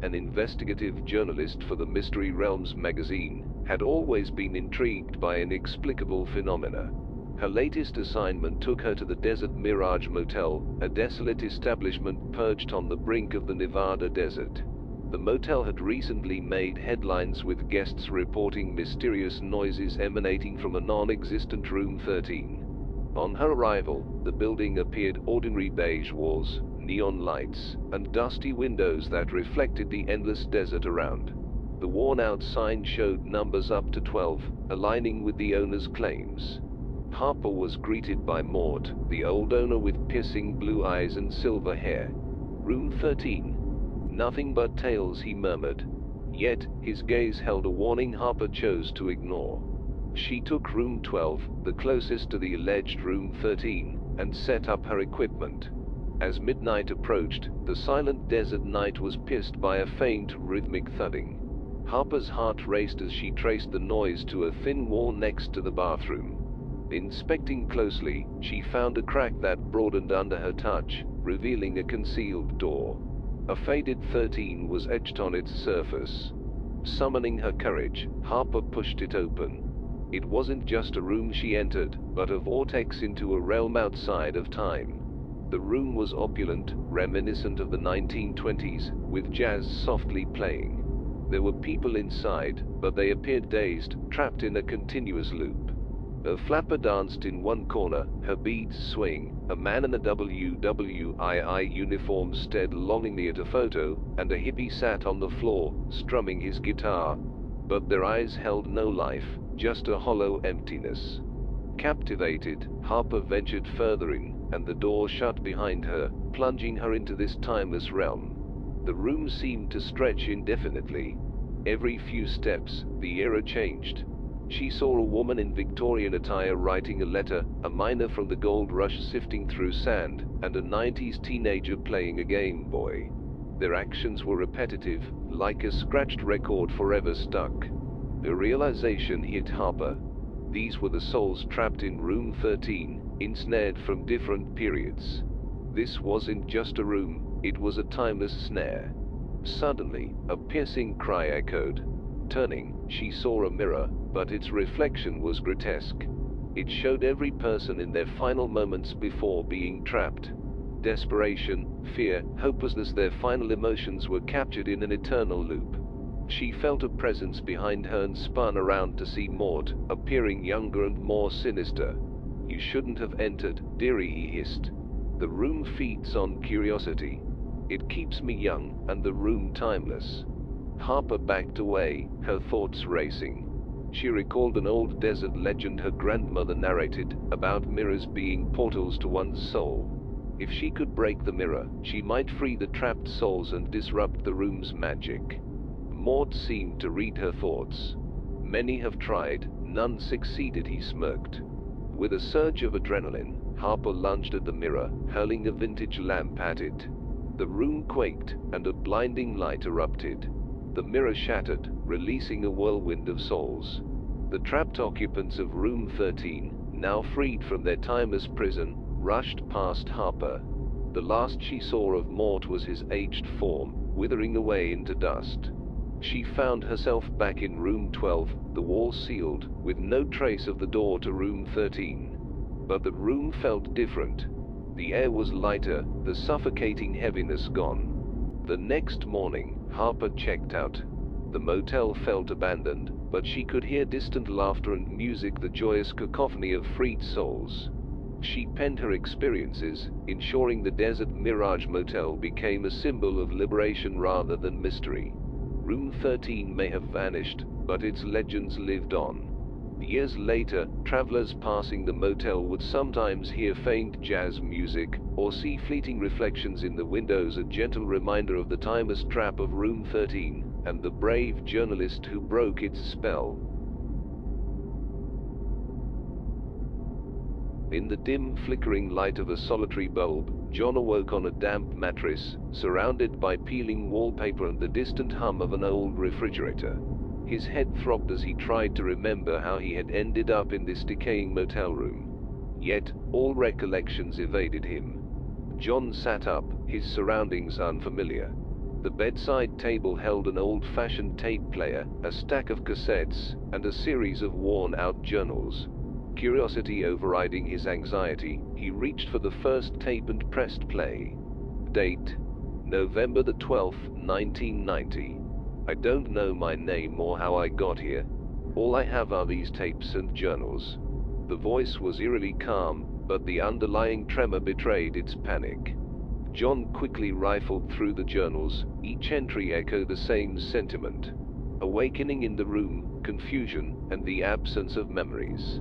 an investigative journalist for the Mystery Realms magazine, had always been intrigued by inexplicable phenomena. Her latest assignment took her to the Desert Mirage Motel, a desolate establishment perched on the brink of the Nevada desert. The motel had recently made headlines with guests reporting mysterious noises emanating from a non-existent room 13. On her arrival, the building appeared ordinary: beige walls, neon lights, and dusty windows that reflected the endless desert around. The worn-out sign showed numbers up to 12, aligning with the owner's claims. Harper was greeted by Mort, the old owner with piercing blue eyes and silver hair. "Room 13. Nothing but tales," he murmured. Yet, his gaze held a warning Harper chose to ignore. She took room 12, the closest to the alleged room 13, and set up her equipment. As midnight approached, the silent desert night was pierced by a faint, rhythmic thudding. Harper's heart raced as she traced the noise to a thin wall next to the bathroom. Inspecting closely, she found a crack that broadened under her touch, revealing a concealed door. A faded 13 was etched on its surface. Summoning her courage, Harper pushed it open. It wasn't just a room she entered, but a vortex into a realm outside of time. The room was opulent, reminiscent of the 1920s, with jazz softly playing. There were people inside, but they appeared dazed, trapped in a continuous loop. A flapper danced in one corner, her beads swaying. A man in a WWII uniform stared longingly at a photo, and a hippie sat on the floor, strumming his guitar. But their eyes held no life, just a hollow emptiness. Captivated, Harper ventured further in, and the door shut behind her, plunging her into this timeless realm. The room seemed to stretch indefinitely. Every few steps, the era changed. She saw a woman in Victorian attire writing a letter, a miner from the gold rush sifting through sand, and a 90s teenager playing a Game Boy. Their actions were repetitive, like a scratched record forever stuck. The realization hit Harper. These were the souls trapped in room 13, ensnared from different periods. This wasn't just a room, it was a timeless snare. Suddenly, a piercing cry echoed. Turning, she saw a mirror, but its reflection was grotesque. It showed every person in their final moments before being trapped. Desperation, fear, hopelessness, their final emotions were captured in an eternal loop. She felt a presence behind her and spun around to see Mort, appearing younger and more sinister. "You shouldn't have entered, dearie," he hissed. "The room feeds on curiosity. It keeps me young, and the room timeless." Harper backed away, her thoughts racing. She recalled an old desert legend her grandmother narrated, about mirrors being portals to one's soul. If she could break the mirror, she might free the trapped souls and disrupt the room's magic. Mort seemed to read her thoughts. "Many have tried, none succeeded," he smirked. With a surge of adrenaline, Harper lunged at the mirror, hurling a vintage lamp at it. The room quaked, and a blinding light erupted. The mirror shattered, releasing a whirlwind of souls. The trapped occupants of room 13, now freed from their timeless prison, rushed past Harper. The last she saw of Mort was his aged form, withering away into dust. She found herself back in room 12, the walls sealed, with no trace of the door to room 13. But the room felt different. The air was lighter, the suffocating heaviness gone. The next morning, Harper checked out. The motel felt abandoned, but she could hear distant laughter and music, the joyous cacophony of freed souls. She penned her experiences, ensuring the Desert Mirage Motel became a symbol of liberation rather than mystery. Room 13 may have vanished, but its legends lived on. Years later, travelers passing the motel would sometimes hear faint jazz music, or see fleeting reflections in the windows, a gentle reminder of the timeless trap of room 13, and the brave journalist who broke its spell. In the dim, flickering light of a solitary bulb, John awoke on a damp mattress, surrounded by peeling wallpaper and the distant hum of an old refrigerator. His head throbbed as he tried to remember how he had ended up in this decaying motel room. Yet, all recollections evaded him. John sat up, his surroundings unfamiliar. The bedside table held an old-fashioned tape player, a stack of cassettes, and a series of worn-out journals. Curiosity overriding his anxiety, he reached for the first tape and pressed play. Date: November the 12th, 1990. I don't know my name or how I got here. All I have are these tapes and journals. The voice was eerily calm, but the underlying tremor betrayed its panic. John quickly rifled through the journals. Each entry echoed the same sentiment: awakening in the room, confusion, and the absence of memories.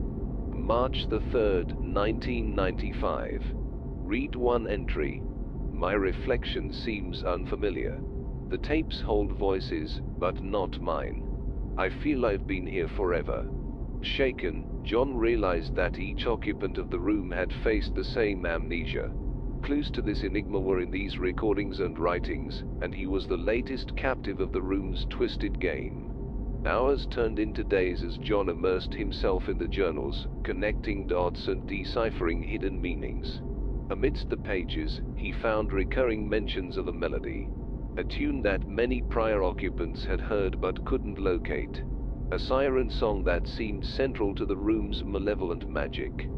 March the 3rd, 1995. Read one entry. My reflection seems unfamiliar. The tapes hold voices, but not mine. I feel I've been here forever. Shaken, John realized that each occupant of the room had faced the same amnesia. Clues to this enigma were in these recordings and writings, and he was the latest captive of the room's twisted game. Hours turned into days as John immersed himself in the journals, connecting dots and deciphering hidden meanings. Amidst the pages, he found recurring mentions of a melody, a tune that many prior occupants had heard but couldn't locate, a siren song that seemed central to the room's malevolent magic.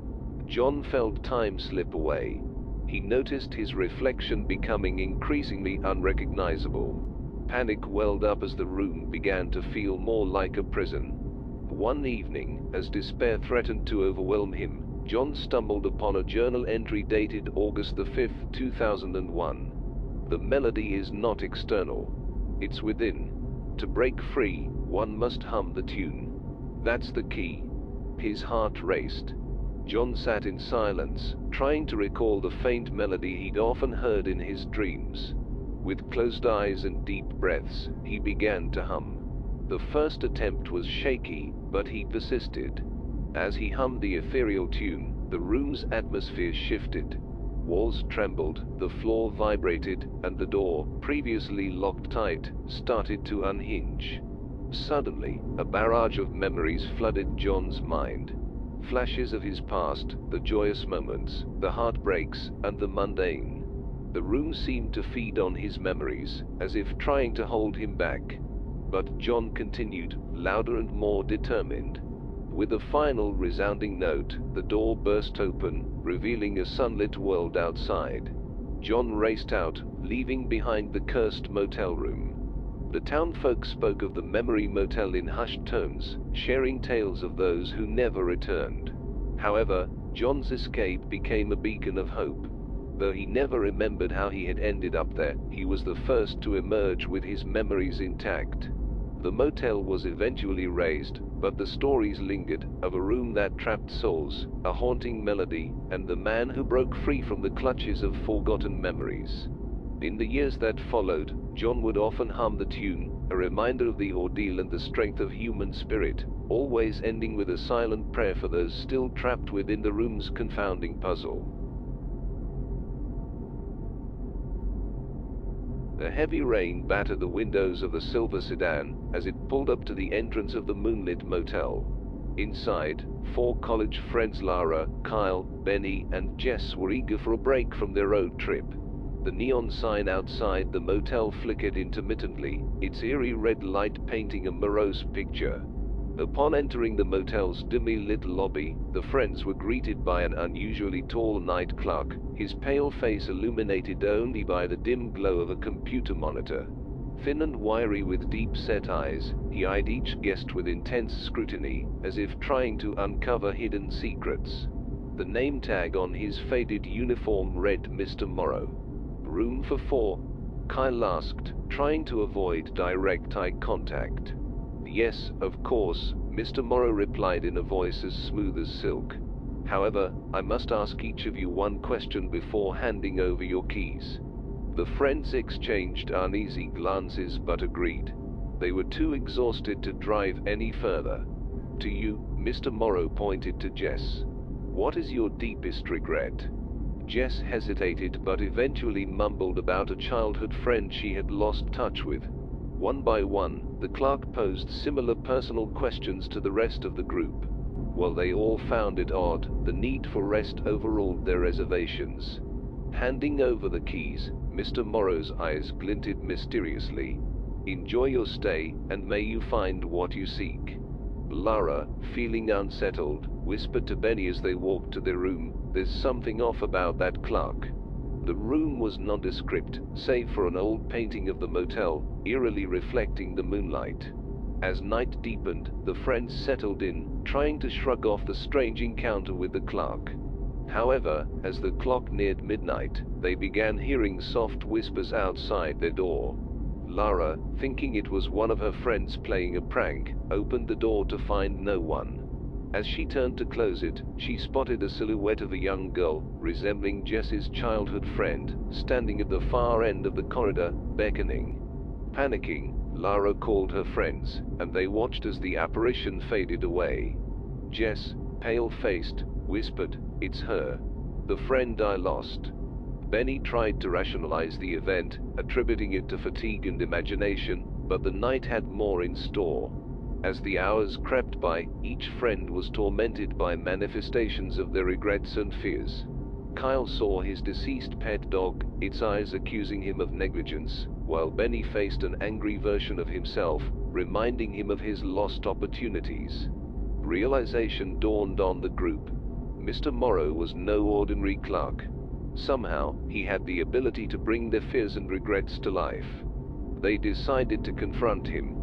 John felt time slip away. He noticed his reflection becoming increasingly unrecognizable. Panic welled up as the room began to feel more like a prison. One evening, as despair threatened to overwhelm him, John stumbled upon a journal entry dated August the 5th, 2001. The melody is not external. It's within. To break free, one must hum the tune. That's the key. His heart raced. John sat in silence, trying to recall the faint melody he'd often heard in his dreams. With closed eyes and deep breaths, he began to hum. The first attempt was shaky, but he persisted. As he hummed the ethereal tune, the room's atmosphere shifted. Walls trembled, the floor vibrated, and the door, previously locked tight, started to unhinge. Suddenly, a barrage of memories flooded John's mind. Flashes of his past, the joyous moments, the heartbreaks, and the mundane. The room seemed to feed on his memories, as if trying to hold him back. But John continued, louder and more determined. With a final resounding note, the door burst open, revealing a sunlit world outside. John raced out, leaving behind the cursed motel room. The townfolk spoke of the memory motel in hushed tones, sharing tales of those who never returned. However, John's escape became a beacon of hope. Though he never remembered how he had ended up there, he was the first to emerge with his memories intact. The motel was eventually razed, but the stories lingered, of a room that trapped souls, a haunting melody, and the man who broke free from the clutches of forgotten memories. In the years that followed, John would often hum the tune, a reminder of the ordeal and the strength of human spirit, always ending with a silent prayer for those still trapped within the room's confounding puzzle. A heavy rain battered the windows of the silver sedan as it pulled up to the entrance of the moonlit motel. Inside, 4 college friends Lara, Kyle, Benny, and Jess were eager for a break from their road trip. The neon sign outside the motel flickered intermittently, its eerie red light painting a morose picture. Upon entering the motel's dimly lit lobby, the friends were greeted by an unusually tall night clerk, his pale face illuminated only by the dim glow of a computer monitor. Thin and wiry with deep-set eyes, he eyed each guest with intense scrutiny, as if trying to uncover hidden secrets. The name tag on his faded uniform read Mr. Morrow. "Room for 4?" Kyle asked, trying to avoid direct eye contact. "Yes, of course," Mr. Morrow replied in a voice as smooth as silk. "However, I must ask each of you one question before handing over your keys." The friends exchanged uneasy glances but agreed. They were too exhausted to drive any further. "To you," Mr. Morrow pointed to Jess. "What is your deepest regret?" Jess hesitated but eventually mumbled about a childhood friend she had lost touch with. One by one, the clerk posed similar personal questions to the rest of the group. While they all found it odd, the need for rest overruled their reservations. Handing over the keys, Mr. Morrow's eyes glinted mysteriously. "Enjoy your stay, and may you find what you seek." Lara, feeling unsettled, whispered to Benny as they walked to their room, "There's something off about that clock." The room was nondescript, save for an old painting of the motel, eerily reflecting the moonlight. As night deepened, the friends settled in, trying to shrug off the strange encounter with the clock. However, as the clock neared midnight, they began hearing soft whispers outside their door. Lara, thinking it was one of her friends playing a prank, opened the door to find no one. As she turned to close it, she spotted a silhouette of a young girl, resembling Jess's childhood friend, standing at the far end of the corridor, beckoning. Panicking, Lara called her friends, and they watched as the apparition faded away. Jess, pale-faced, whispered, "It's her. The friend I lost." Benny tried to rationalize the event, attributing it to fatigue and imagination, but the night had more in store. As the hours crept by, each friend was tormented by manifestations of their regrets and fears. Kyle saw his deceased pet dog, its eyes accusing him of negligence, while Benny faced an angry version of himself, reminding him of his lost opportunities. Realization dawned on the group. Mr. Morrow was no ordinary clerk. Somehow, he had the ability to bring their fears and regrets to life. They decided to confront him.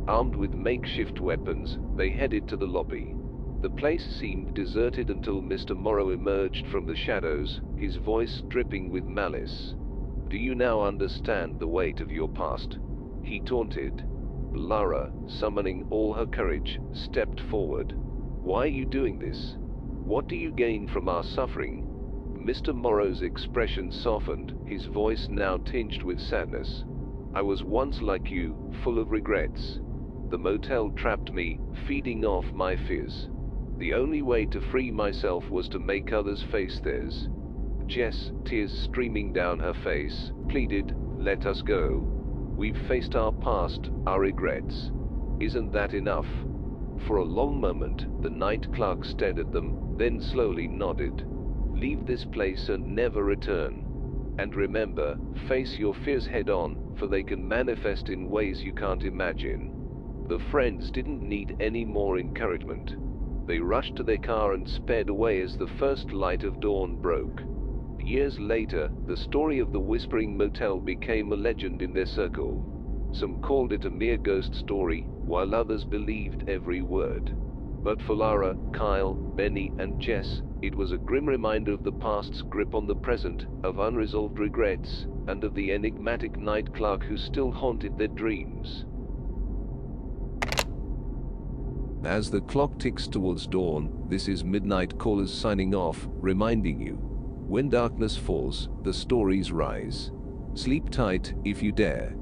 Armed with makeshift weapons, they headed to the lobby. The place seemed deserted until Mr. Morrow emerged from the shadows, his voice dripping with malice. "Do you now understand the weight of your past?" he taunted. Lara, summoning all her courage, stepped forward. "Why are you doing this? What do you gain from our suffering?" Mr. Morrow's expression softened, his voice now tinged with sadness. "I was once like you, full of regrets. The motel trapped me, feeding off my fears. The only way to free myself was to make others face theirs." Jess, tears streaming down her face, pleaded, "Let us go. We've faced our past, our regrets. Isn't that enough?" For a long moment, the night clerk stared at them, then slowly nodded. "Leave this place and never return. And remember, face your fears head on, for they can manifest in ways you can't imagine." The friends didn't need any more encouragement. They rushed to their car and sped away as the first light of dawn broke. Years later, the story of the Whispering Motel became a legend in their circle. Some called it a mere ghost story, while others believed every word. But for Lara, Kyle, Benny, and Jess, it was a grim reminder of the past's grip on the present, of unresolved regrets, and of the enigmatic night clerk who still haunted their dreams. As the clock ticks towards dawn, this is Midnight Callers signing off, reminding you, when darkness falls, the stories rise. Sleep tight if you dare.